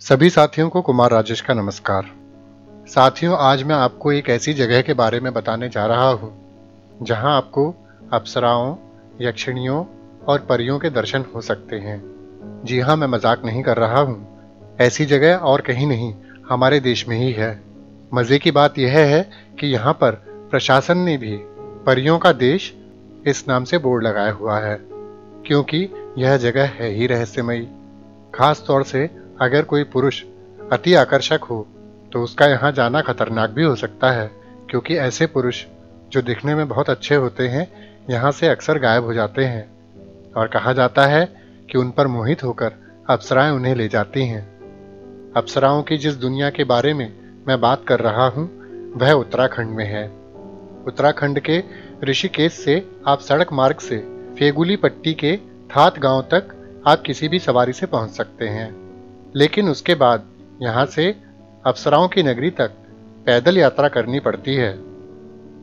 सभी साथियों को कुमार राजेश का नमस्कार। साथियों, आज मैं आपको एक ऐसी जगह के बारे में बताने जा रहा हूँ जहाँ आपको अप्सराओं, यक्षिणियों और परियों के दर्शन हो सकते हैं। जी हाँ, मैं मजाक नहीं कर रहा हूँ। ऐसी जगह और कहीं नहीं, हमारे देश में ही है। मज़े की बात यह है कि यहाँ पर प्रशासन ने भी परियों का देश इस नाम से बोर्ड लगाया हुआ है, क्योंकि यह जगह है ही रहस्यमयी। खास तौर से अगर कोई पुरुष अति आकर्षक हो तो उसका यहाँ जाना खतरनाक भी हो सकता है, क्योंकि ऐसे पुरुष जो दिखने में बहुत अच्छे होते हैं यहाँ से अक्सर गायब हो जाते हैं और कहा जाता है कि उन पर मोहित होकर अप्सराएं उन्हें ले जाती हैं। अप्सराओं की जिस दुनिया के बारे में मैं बात कर रहा हूँ वह उत्तराखंड में है। उत्तराखंड के ऋषिकेश से आप सड़क मार्ग से फेगुली पट्टी के थात गांव तक आप किसी भी सवारी से पहुंच सकते हैं, लेकिन उसके बाद यहाँ से अप्सराओं की नगरी तक पैदल यात्रा करनी पड़ती है।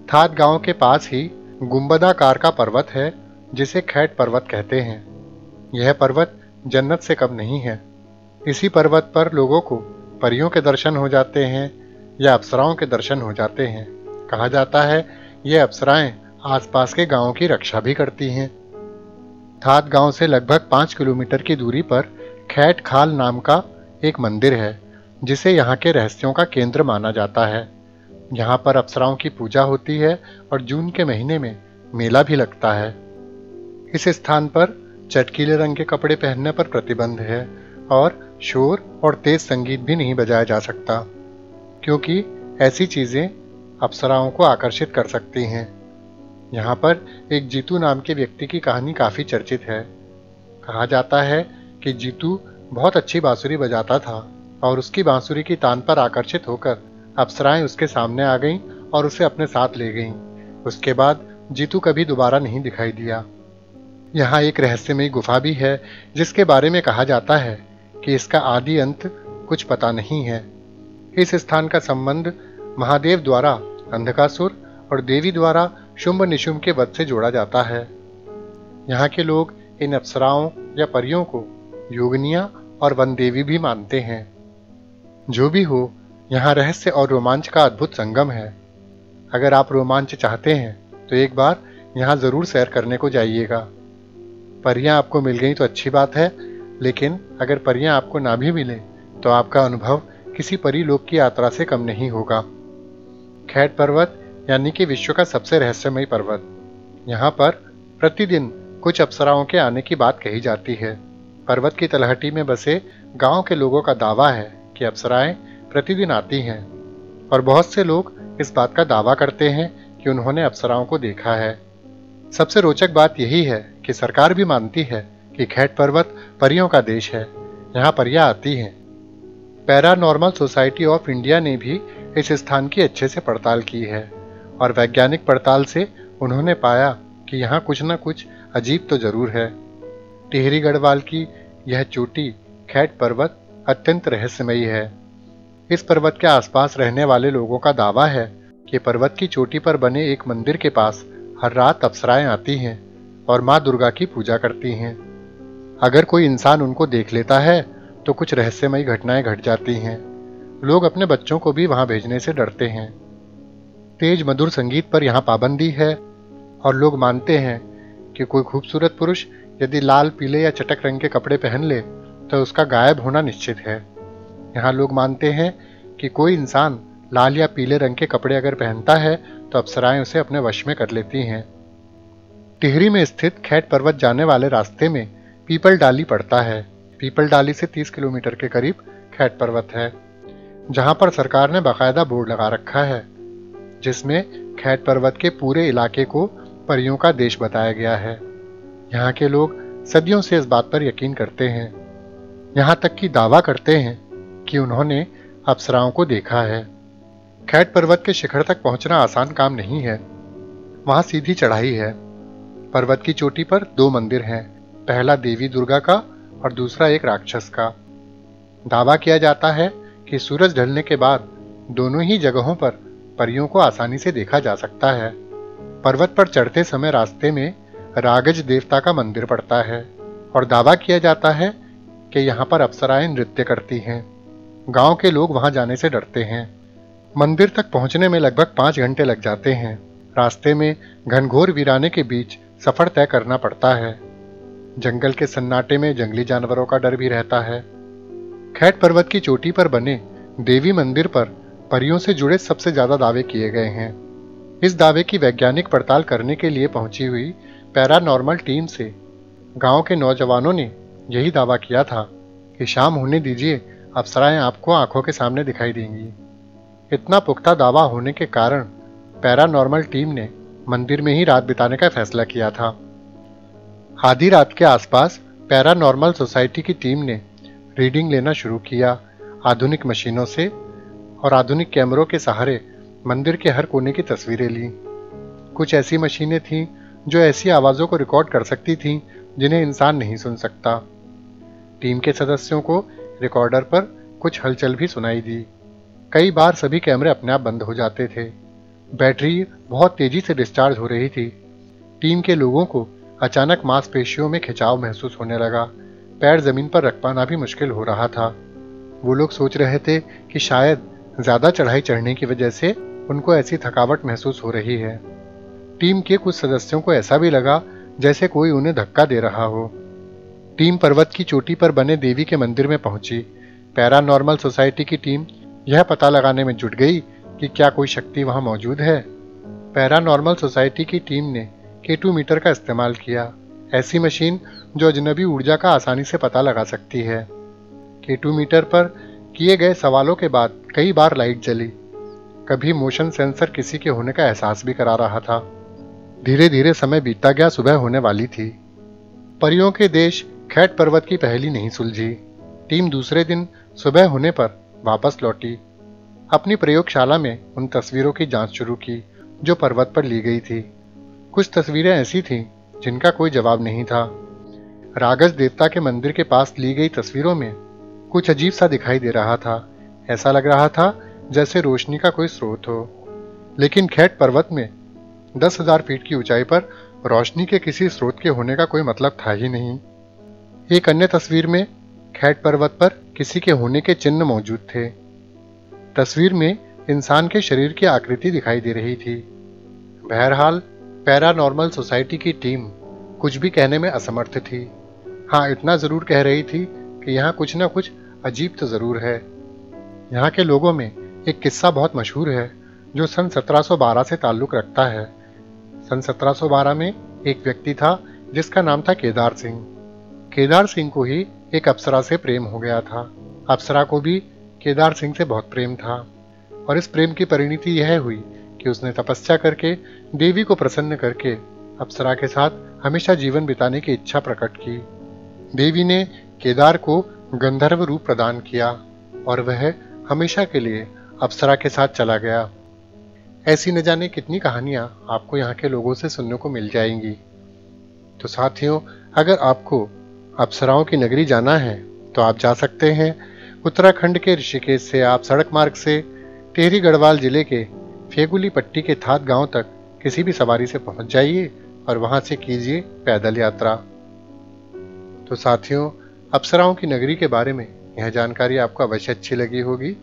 थात गांव के पास ही गुंबदाकार का पर्वत है जिसे खैट पर्वत कहते हैं। यह पर्वत जन्नत से कम नहीं है। इसी पर्वत पर लोगों को परियों के दर्शन हो जाते हैं या अप्सराओं के दर्शन हो जाते हैं। कहा जाता है ये अप्सराएं आसपास के गांवों की रक्षा भी करती हैं। थात गांव से लगभग 5 किलोमीटर की दूरी पर खैट खाल नाम का एक मंदिर है जिसे यहाँ के रहस्यों का केंद्र माना जाता है। यहाँ पर अप्सराओं की पूजा होती है और जून के महीने में मेला भी लगता है। इस स्थान पर चटकीले रंग के कपड़े पहनने पर प्रतिबंध है और शोर और तेज संगीत भी नहीं बजाया जा सकता, क्योंकि ऐसी चीजें अप्सराओं को आकर्षित कर सकती हैं। यहाँ पर एक जीतू नाम के व्यक्ति की कहानी काफी चर्चित है। कहा जाता है कि जीतू बहुत अच्छी बांसुरी बजाता था और उसकी बांसुरी की तान पर आकर्षित होकर अप्सराएं उसके सामने आ गईं और उसे अपने साथ ले गईं। उसके बाद जीतू कभी दोबारा नहीं दिखाई दिया। यहाँ एक रहस्यमयी गुफा भी है जिसके बारे में कहा जाता है कि इसका आदि अंत कुछ पता नहीं है। इस स्थान का संबंध महादेव द्वारा अंधकासुर और देवी द्वारा शुंभ निशुंभ के वध से जोड़ा जाता है। यहाँ के लोग इन अप्सराओं या परियों को योगिनियां और वन देवी भी मानते हैं। जो भी हो, यहाँ रहस्य और रोमांच का अद्भुत संगम है। अगर आप रोमांच चाहते हैं तो एक बार यहाँ जरूर सैर करने को जाइएगा। परियां आपको मिल गई तो अच्छी बात है, लेकिन अगर परियां आपको ना भी मिले तो आपका अनुभव किसी परी लोक की यात्रा से कम नहीं होगा। खैट पर्वत यानी कि विश्व का सबसे रहस्यमयी पर्वत। यहाँ पर प्रतिदिन कुछ अप्सराओं के आने की बात कही जाती है। पर्वत की तलहटी में बसे गांव के लोगों का दावा है कि अप्सराएं प्रतिदिन आती हैं और बहुत से लोग इस बात का दावा करते हैं कि उन्होंने अप्सराओं को देखा है। सबसे रोचक बात यही है कि सरकार भी मानती है कि खैट पर्वत परियों का देश है। यहाँ परियां आती हैं। पैरानॉर्मल सोसाइटी ऑफ इंडिया ने भी इस स्थान की अच्छे से पड़ताल की है और वैज्ञानिक पड़ताल से उन्होंने पाया कि यहाँ कुछ न कुछ अजीब तो जरूर है। टिहरी गढ़वाल की यह चोटी खैट पर्वत अत्यंत रहस्यमयी है। इस पर्वत के आसपास रहने वाले लोगों का दावा है कि पर्वत की चोटी पर बने एक मंदिर के पास हर रात अप्सराएं आती हैं और माँ दुर्गा की पूजा करती हैं। अगर कोई इंसान उनको देख लेता है तो कुछ रहस्यमयी घटनाएं घट जाती हैं। लोग अपने बच्चों को भी वहां भेजने से डरते हैं। तेज मधुर संगीत पर यहाँ पाबंदी है और लोग मानते हैं कि कोई खूबसूरत पुरुष यदि लाल, पीले या चटक रंग के कपड़े पहन ले तो उसका गायब होना निश्चित है। यहाँ लोग मानते हैं कि कोई इंसान लाल या पीले रंग के कपड़े अगर पहनता है तो अप्सराएं उसे अपने वश में कर लेती हैं। टिहरी में स्थित खैट पर्वत जाने वाले रास्ते में पीपल डाली पड़ता है। पीपल डाली से 30 किलोमीटर के करीब खैट पर्वत है, जहां पर सरकार ने बाकायदा बोर्ड लगा रखा है जिसमें खैट पर्वत के पूरे इलाके को परियों का देश बताया गया है। यहाँ के लोग सदियों से इस बात पर यकीन करते हैं, यहाँ तक कि दावा करते हैं कि उन्होंने अप्सराओं को देखा है। खैट पर्वत के शिखर तक पहुंचना आसान काम नहीं है। वहां सीधी चढ़ाई है। पर्वत की चोटी पर 2 मंदिर हैं, पहला देवी दुर्गा का और दूसरा एक राक्षस का। दावा किया जाता है कि सूरज ढलने के बाद दोनों ही जगहों पर परियों को आसानी से देखा जा सकता है। पर्वत पर चढ़ते समय रास्ते में रागज देवता का मंदिर पड़ता है और दावा किया जाता है कि यहाँ पर अप्सराएं नृत्य करती हैं। गांव के लोग वहां जाने से डरते हैं। मंदिर तक पहुंचने में लगभग 5 घंटे लग जाते हैं। रास्ते में घनघोर वीराने के बीच सफर तय करना पड़ता है। जंगल के सन्नाटे में जंगली जानवरों का डर भी रहता है। खैट पर्वत की चोटी पर बने देवी मंदिर पर परियों से जुड़े सबसे ज्यादा दावे किए गए हैं। इस दावे की वैज्ञानिक पड़ताल करने के लिए पहुंची हुई पैरानॉर्मल टीम से गांव के नौजवानों ने यही दावा किया था कि शाम होने दीजिए, अप्सराएं आपको आंखों के सामने दिखाई देंगी। इतना पुख्ता दावा होने के कारण पैरानॉर्मल टीम ने मंदिर में ही रात बिताने का फैसला किया था। आधी रात के आसपास पैरानॉर्मल सोसाइटी की टीम ने रीडिंग लेना शुरू किया। आधुनिक मशीनों से और आधुनिक कैमरों के सहारे मंदिर के हर कोने की तस्वीरें ली। कुछ ऐसी मशीनें थीं जो ऐसी आवाज़ों को रिकॉर्ड कर सकती थीं जिन्हें इंसान नहीं सुन सकता। टीम के सदस्यों को रिकॉर्डर पर कुछ हलचल भी सुनाई दी। कई बार सभी कैमरे अपने आप बंद हो जाते थे। बैटरी बहुत तेजी से डिस्चार्ज हो रही थी। टीम के लोगों को अचानक मांसपेशियों में खिंचाव महसूस होने लगा। पैर जमीन पर रख पाना भी मुश्किल हो रहा था। वो लोग सोच रहे थे कि शायद ज्यादा चढ़ाई चढ़ने की वजह से उनको ऐसी थकावट महसूस हो रही है। टीम के कुछ सदस्यों को ऐसा भी लगा जैसे कोई उन्हें धक्का दे रहा हो। टीम पर्वत की चोटी पर बने देवी के मंदिर में पहुंची। पैरानॉर्मल सोसाइटी की टीम यह पता लगाने में जुट गई कि क्या कोई शक्ति वहां मौजूद है। पैरानॉर्मल सोसाइटी की टीम ने K2 मीटर का इस्तेमाल किया, ऐसी मशीन जो अजनबी ऊर्जा का आसानी से पता लगा सकती है। K2 मीटर पर किए गए सवालों के बाद कई बार लाइट जली। कभी मोशन सेंसर किसी के होने का एहसास भी करा रहा था। धीरे धीरे समय बीतता गया। सुबह होने वाली थी। परियों के देश खैट पर्वत की पहेली नहीं सुलझी। टीम दूसरे दिन सुबह होने पर वापस लौटी। अपनी प्रयोगशाला में उन तस्वीरों की जांच शुरू की जो पर्वत पर ली गई थी। कुछ तस्वीरें ऐसी थीं जिनका कोई जवाब नहीं था। रागस देवता के मंदिर के पास ली गई तस्वीरों में कुछ अजीब सा दिखाई दे रहा था। ऐसा लग रहा था जैसे रोशनी का कोई स्रोत हो। लेकिन खैट पर्वत में 10,000 फीट की ऊंचाई पर रोशनी के किसी स्रोत के होने का कोई मतलब था ही नहीं। एक अन्य तस्वीर में खैट पर्वत पर किसी के होने के चिन्ह मौजूद थे। तस्वीर में इंसान के शरीर की आकृति दिखाई दे रही थी। बहरहाल पैरानॉर्मल सोसाइटी की टीम कुछ भी कहने में असमर्थ थी। हाँ, इतना जरूर कह रही थी कि यहाँ कुछ ना कुछ अजीब तो जरूर है। यहाँ के लोगों में एक किस्सा बहुत मशहूर है जो सन 1712 से ताल्लुक रखता है। सन 1712 में एक व्यक्ति था जिसका नाम था केदार सिंह। केदार सिंह को ही एक अप्सरा से प्रेम हो गया था। अप्सरा को भी केदार सिंह से बहुत प्रेम था और इस प्रेम की परिणति यह हुई कि उसने तपस्या करके देवी को प्रसन्न करके अप्सरा के साथ हमेशा जीवन बिताने की इच्छा प्रकट की। देवी ने केदार को गंधर्व रूप प्रदान किया और वह हमेशा के लिए अप्सरा के साथ चला गया। ऐसी न जाने कितनी कहानियां आपको यहाँ के लोगों से सुनने को मिल जाएंगी। तो साथियों, अगर आपको अप्सराओं की नगरी जाना है तो आप जा सकते हैं। उत्तराखंड के ऋषिकेश से आप सड़क मार्ग से टिहरी गढ़वाल जिले के फेगुली पट्टी के थात गांव तक किसी भी सवारी से पहुंच जाइए और वहां से कीजिए पैदल यात्रा। तो साथियों, अप्सराओं की नगरी के बारे में यह जानकारी आपको अवश्य अच्छी लगी होगी।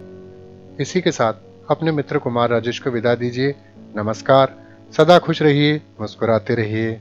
इसी के साथ अपने मित्र कुमार राजेश को विदा दीजिए। नमस्कार। सदा खुश रहिए, मुस्कुराते रहिए।